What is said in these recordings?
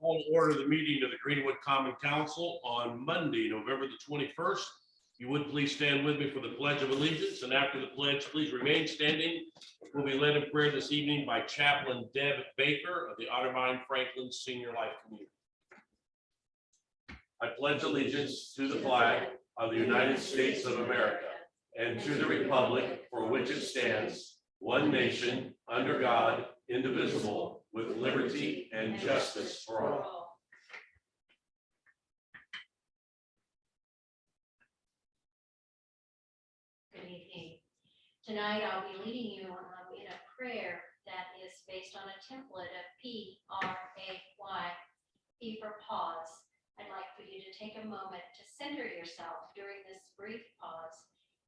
Call to order the meeting of the Greenwood Common Council on Monday, November the 21st. You would please stand with me for the Pledge of Allegiance, and after the pledge, please remain standing. We'll be led in prayer this evening by Chaplain Deb Baker of the Otterbein Franklin Senior Life Community. I pledge allegiance to the flag of the United States of America and to the republic for which it stands, one nation, under God, indivisible, with liberty and justice for all. Good evening. Tonight I'll be leading you in a prayer that is based on a template of PRAY, P for pause. I'd like for you to take a moment to center yourself during this brief pause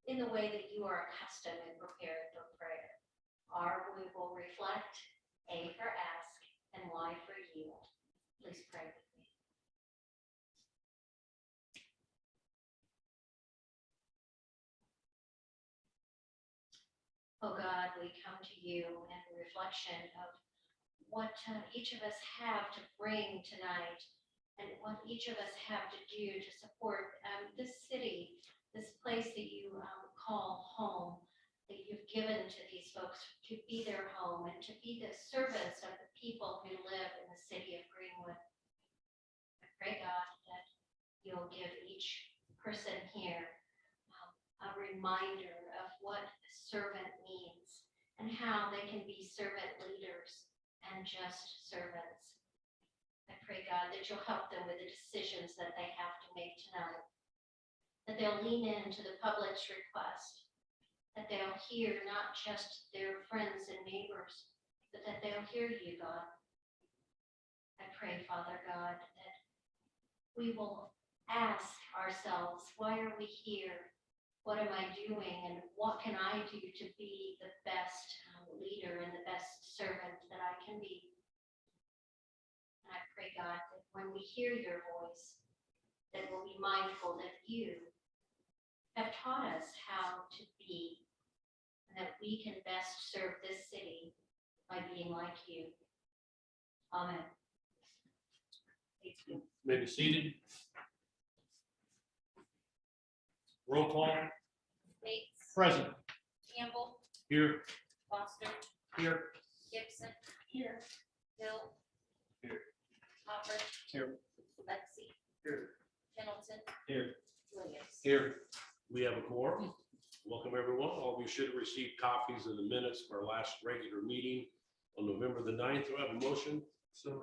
in the way that you are accustomed and prepared for prayer. R, we will reflect, A for ask, and Y for yield. Please pray with me. Oh God, we come to you in reflection of what each of us have to bring tonight and what each of us have to do to support this city, this place that you call home, that you've given to these folks to be their home and to be the servants of the people who live in the city of Greenwood. I pray, God, that you'll give each person here a reminder of what servant means and how they can be servant leaders and just servants. I pray, God, that you'll help them with the decisions that they have to make tonight, that they'll lean into the public's request, that they'll hear not just their friends and neighbors, but that they'll hear you, God. I pray, Father God, that we will ask ourselves, why are we here? What am I doing? And what can I do to be the best leader and the best servant that I can be? And I pray, God, that when we hear your voice, that we'll be mindful that you have taught us how to be, and that we can best serve this city by being like you. Amen. Thank you. May be seated. Roll call. Bates. Present. Campbell. Here. Foster. Here. Gibson. Here. Hill. Here. Hopper. Here. Lexi. Here. Pendleton. Here. Williams. Here. We have a quorum. Welcome, everyone. All of you should have received copies of the minutes of our last regular meeting on November the 9th. Do I have a motion? So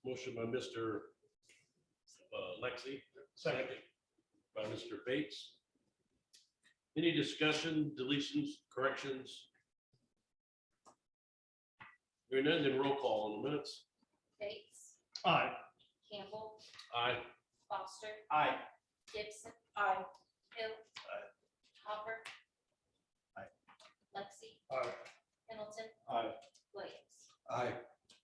motion by Mr. Lexi. Second by Mr. Bates. Any discussion, deletions, corrections? Hearing none, then roll call on the minutes. Bates. Aye. Campbell. Aye. Foster. Aye. Gibson. Aye. Hill. Aye. Hopper. Aye. Lexi. Aye. Pendleton. Aye. Williams. Aye.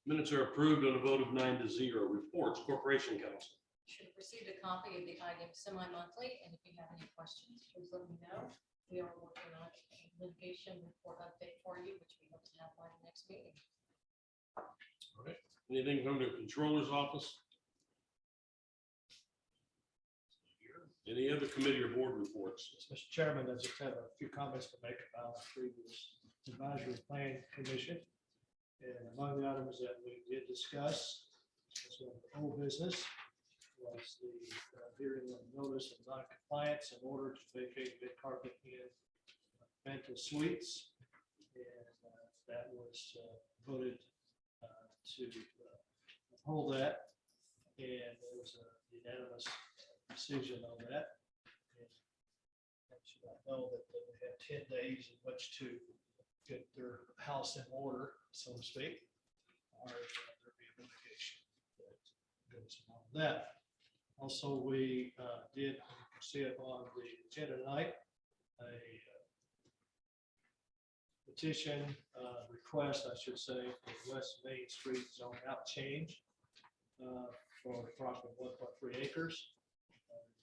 Minutes are approved on a vote of 9-0. Reports, Corporation Council. Should have received a copy of the item semi-monthly, and if you have any questions, please let me know. We are working on a litigation report update for you, which we hope to have by the next meeting. All right. Anything from the Controller's Office? Any other committee or board reports? Mr. Chairman, I just have a few comments to make about the previous advisory plan commission. And among the items that we did discuss, as well as old business, was the hearing of notice of non-compliance in order to vacate bid carpet in Mental Suites. And that was voted to uphold that. And there was a unanimous decision on that. And I know that they had 10 days in which to get their house in order, so to speak, or there be a litigation that goes along with that. Also, we did, you can see it on the agenda tonight, a petition request, I should say, for West Main Street zone out change for approximately 1.3 acres.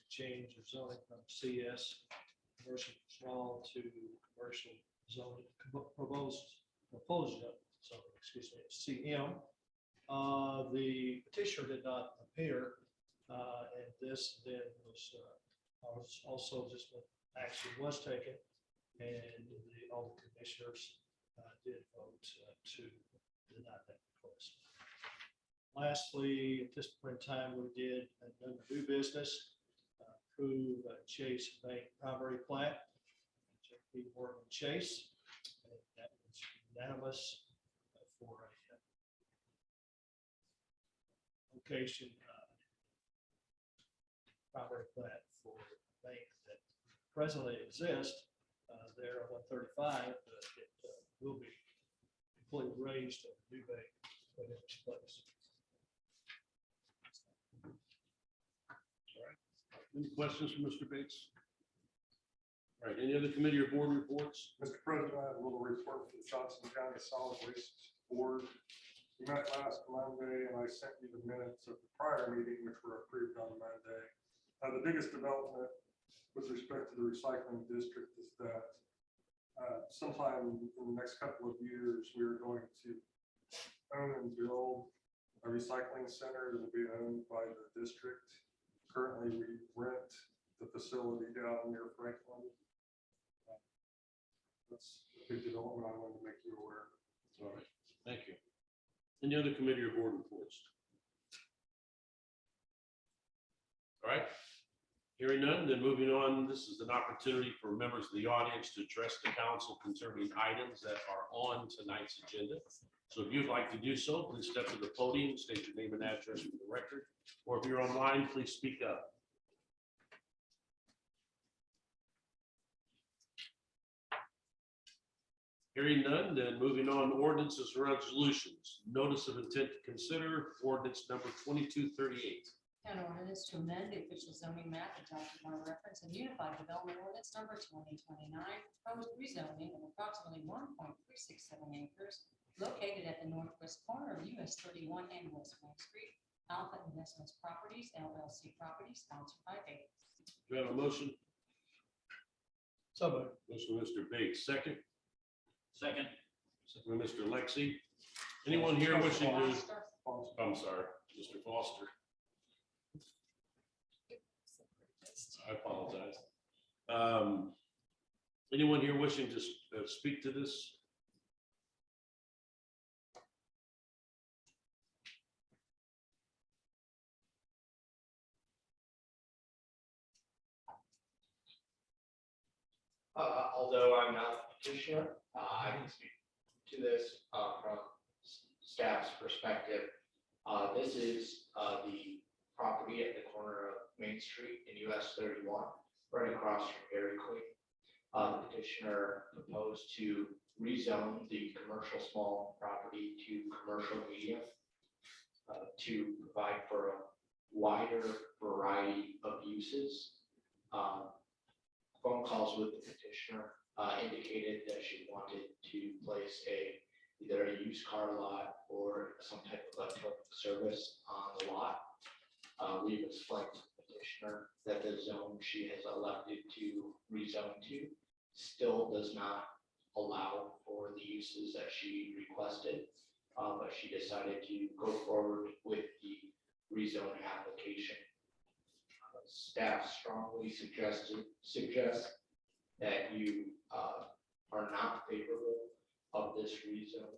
Change of zoning from CS commercial small to commercial zoning proposed, so excuse me, CM. The petitioner did not appear, and this then was also just when action was taken, and all the commissioners did vote to deny that request. Lastly, at this point in time, we did another new business, approve Chase Bank primary plat, JP Morgan Chase, and that was unanimous for a location primary plat for a bank that presently exists there on 135, but it will be completely raised at a new bank put in its place. Any questions from Mr. Bates? All right, any other committee or board reports? Mr. President, I have a little report from the Johnson County Solid Waste Board. We met last Monday and I sent you the minutes of the prior meeting, which were approved on Monday. The biggest development with respect to the recycling district is that sometime in the next couple of years, we are going to own and build a recycling center that will be owned by the district. Currently, we rent the facility down near Franklin. That's a big development I wanted to make you aware. All right, thank you. Any other committee or board reports? All right, hearing none, then moving on, this is an opportunity for members of the audience to address the council concerning items that are on tonight's agenda. So if you'd like to do so, please step to the podium, state your name and address for the record, or if you're online, please speak up. Hearing none, then moving on to ordinances and resolutions. Notice of intent to consider ordinance number 2238. An ordinance to amend the official zoning map adopted by reference and unified development ordinance number 2029, proposed rezoning of approximately 1.367 acres located at the northwest corner of US 31 and West Main Street, Alpha Investments Properties, LLC property, sponsored by Bates. Do you have a motion? So moved. Motion, Mr. Bates, second. Second. Second by Mr. Lexi. Anyone here wishing to, Foster. I'm sorry, Mr. Foster, I apologize. Anyone here wishing to speak to this? Although I'm not a petitioner, I can speak to this from staff's perspective. This is the property at the corner of Main Street in US 31, right across from Dairy Queen. The petitioner proposed to rezone the commercial small property to commercial medium to provide for a wider variety of uses. Phone calls with the petitioner indicated that she wanted to place either a used car lot or some type of electric service on the lot. We've explained to the petitioner that the zone she has elected to rezone to still does not allow for the uses that she requested, but she decided to go forward with the rezone application. Staff strongly suggests that you are not favorable of this rezone.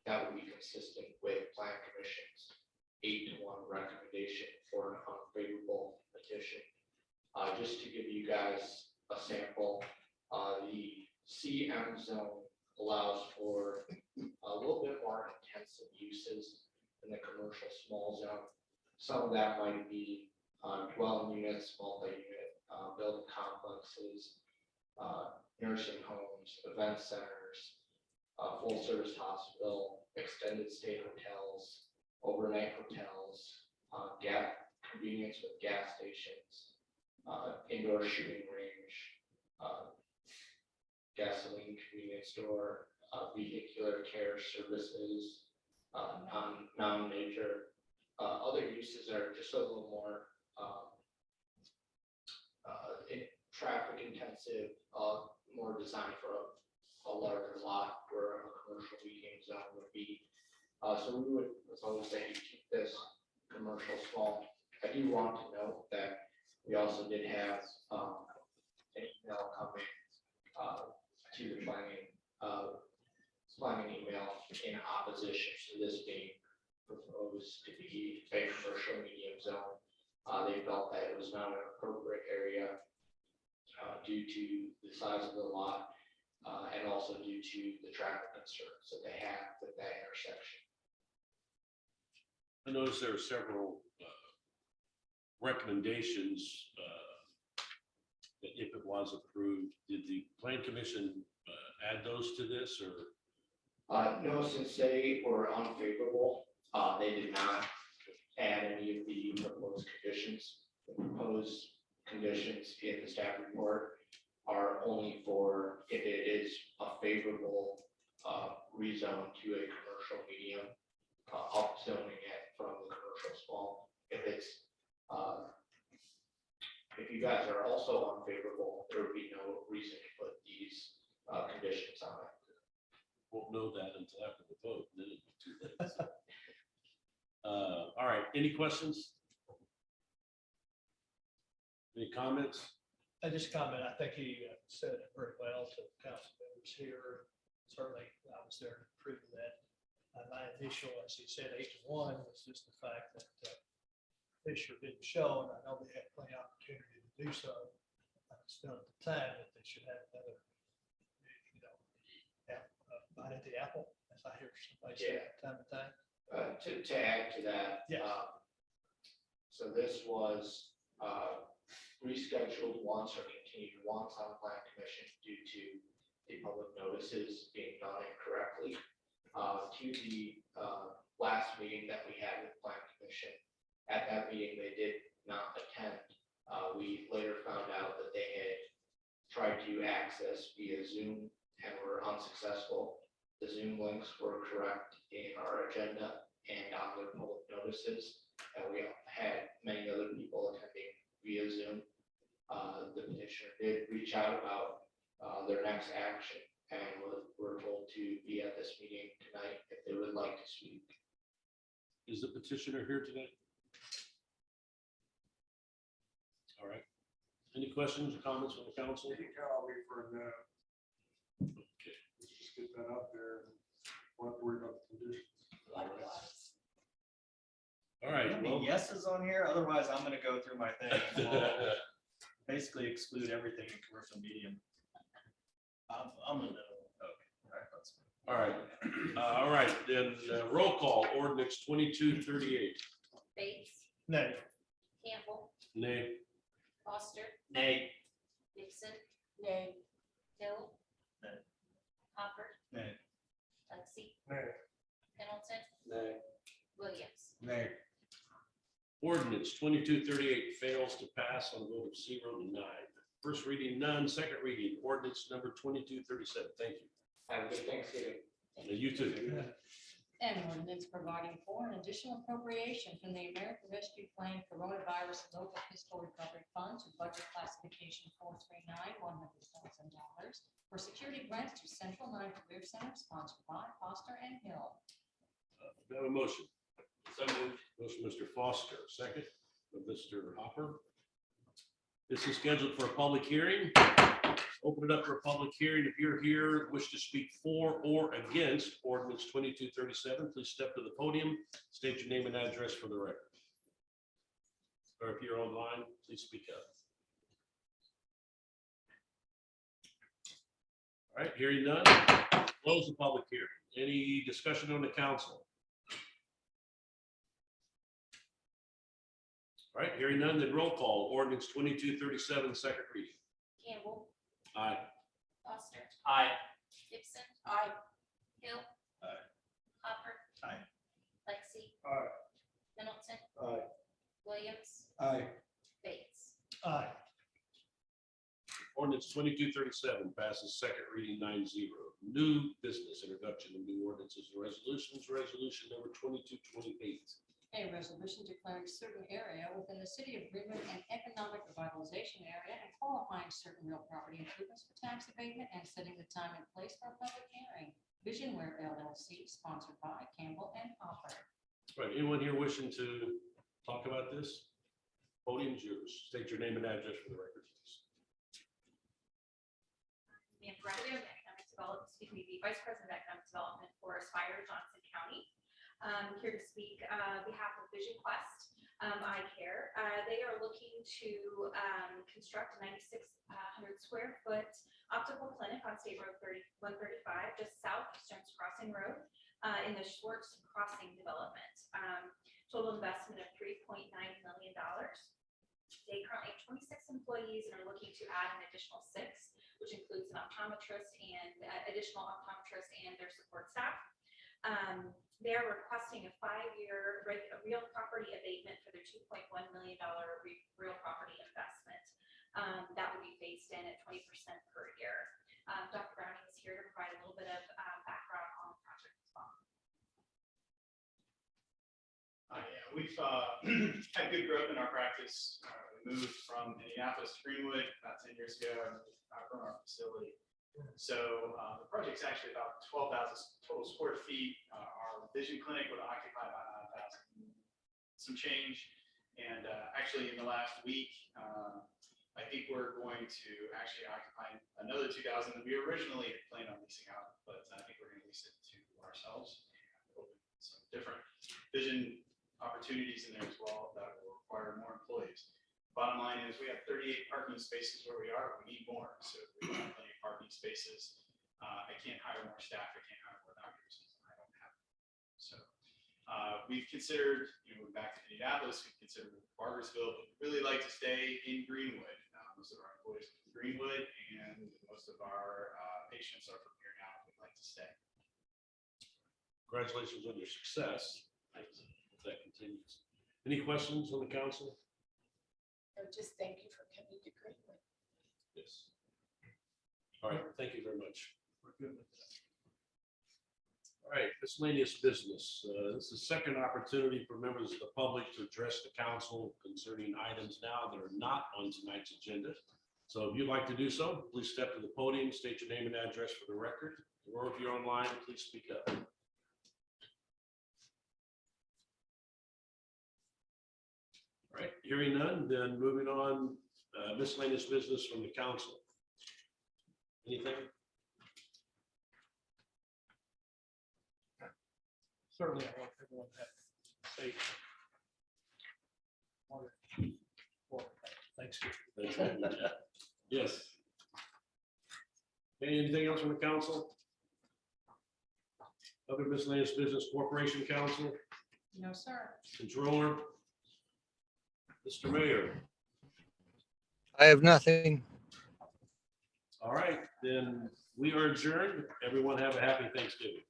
That would be consistent with Plan Commission's 8-to-1 recommendation for an unfavorable petition. Just to give you guys a sample, the CM zone allows for a little bit more intensive uses than the commercial small zone. Some of that might be dwelling units, multi-unit building complexes, nursing homes, event centers, full service hospital, extended stay hotels, overnight hotels, convenience with gas stations, indoor shooting range, gasoline convenience store, vehicular care services, non-major. Other uses are just a little more traffic intensive, more designed for a larger lot where a commercial medium zone would be So we would, as long as they keep this commercial small. I do want to note that we also did have an email coming to the planning email in opposition to this being proposed to be a commercial medium zone. They felt that it was not an appropriate area due to the size of the lot and also due to the traffic concerns that they have with that intersection. I noticed there are several recommendations that if it was approved, did the plan commission add those to this or? No, since they were unfavorable, they did not add any of the proposed conditions. The proposed conditions in the staff report are only for if it is a favorable rezone to a commercial medium, upzoning it from the commercial small. If you guys are also unfavorable, there would be no reason to put these conditions on it. Won't know that until after the vote, then it'll be too late. All right, any questions? Any comments? I just comment, I think he said it very well to the council members here. Certainly, I was there to prove that. My initial, as he said, 8-1 was just the fact that Fisher didn't show, and I know they had plenty of opportunity to do so. I just felt at the time that they should have another, bite at the apple, as I hear somebody say from time to time. To add to that, Yes. so this was rescheduled once or continued once on the plan commission due to the public notices being done incorrectly. To the last meeting that we had with the plan commission, at that meeting, they did not attend. We later found out that they had tried to access via Zoom and were unsuccessful. The Zoom links were correct in our agenda and on their public notices, and we had many other people attending via Zoom. The petitioner did reach out about their next action and were told to be at this meeting tonight if they would like to speak. Is the petitioner here today? All right. Any questions or comments from the council? You can count on me for a no. Okay. Let's just get that out there. We'll have to worry about the conditions. All right. Any Well, yeses on here? Otherwise, I'm gonna go through my thing. and we'll Basically exclude everything in commercial medium. I'm a no. Okay. All right, that's fine. all right, then roll call, ordinance 2238. Bates, No, Campbell, Nay. Foster, Nay. Gibson, Nay. Hill. Nay. Hopper, Nay. Lexi, Nay. Pendleton, Nay. Williams. Nay. Ordinance 2238 fails to pass on a vote of 0 to 9. First reading, none. Second reading, ordinance number 2237. Thank you. Have a good Thanksgiving. And you too. An ordinance providing for an additional appropriation from the American Rescue Plan Coronavirus Local Fiscal Recovery Fund to budget classification 439, $100,000 for security grants to Central 9 Career Center sponsored by Foster and Hill. Do I have a motion? So moved. Motion, Mr. Foster. Second, by Mr. Hopper. This is scheduled for a public hearing. Open it up for a public hearing. If you're here, wish to speak for or against ordinance 2237, please step to the podium, state your name and address for the record. Or if you're online, please speak up. All right, hearing none, close the public hearing. Any discussion on the council? All right, hearing none, then roll call, ordinance 2237, second reading. Campbell, Aye. Foster, Aye. Gibson, Aye. Hill. Aye. Hopper. Aye. Lexi, Aye. Pendleton, Aye. Williams, Aye. Bates. aye, Ordinance 2237 passes second reading 9-0. New business, introduction of new ordinances and resolutions, resolution number 2228. A resolution declaring certain area within the city of Greenwood an economic revitalization area and qualifying certain real property improvements for tax abatement and setting the time and place for a public hearing. Visionware LLC, sponsored by Campbell and Hopper. All right, anyone here wishing to talk about this? Podium's yours. State your name and address for the record, please. Samantha Bradley, Economic Development, the Vice President of Economic Development for Aspire Johnson County. Here to speak on behalf of Vision Quest Eye Care. They are looking to construct a 9,600 square foot optical clinic on State Road 135, just south of Stearns Crossing Road, in the Schwartz Crossing development. Total investment of $3.9 million. They currently have 26 employees and are looking to add an additional 6, which includes an optometrist and additional optometrist and their support staff. They are requesting a 5-year real property abatement for their $2.1 million real property investment. That would be phased in at 20% per year. Dr. Browning is here to provide a little bit of background on the project as well. Yeah, we've had good growth in our practice. We moved from Minneapolis to Greenwood about 10 years ago and from our facility. So the project's actually about 12,000 total square feet. Our vision clinic would occupy about 9,000, some change. And actually in the last week, I think we're going to actually occupy another 2,000 that we originally had planned on leasing out, but I think we're going to lease it to ourselves and open some different vision opportunities in there as well that will require more employees. Bottom line is we have 38 parking spaces where we are. We need more. So if we have plenty of parking spaces, I can't hire more staff. I can't hire more doctors. I don't have them. So we've considered, back to Indianapolis, we've considered Bargersville, but we really like to stay in Greenwood. Most of our employees live in Greenwood, and most of our patients are from here now. We'd like to stay. Congratulations on your success. If that continues. Any questions on the council? Just thank you for coming to Greenwood. Yes. All right, thank you very much. We're good with that. All right, miscellaneous business. This is the second opportunity for members of the public to address the council concerning items now that are not on tonight's agenda. So if you'd like to do so, please step to the podium, state your name and address for the record, or if you're online, please speak up. All right, hearing none, then moving on, miscellaneous business from the council. Anything? Certainly, I want everyone to have safe. Thanks. Yes. Okay, anything else from the council? Other miscellaneous business, corporation council, No, sir. controller? Mr. Mayor. I have nothing. All right, then we are adjourned. Everyone have a happy Thanksgiving.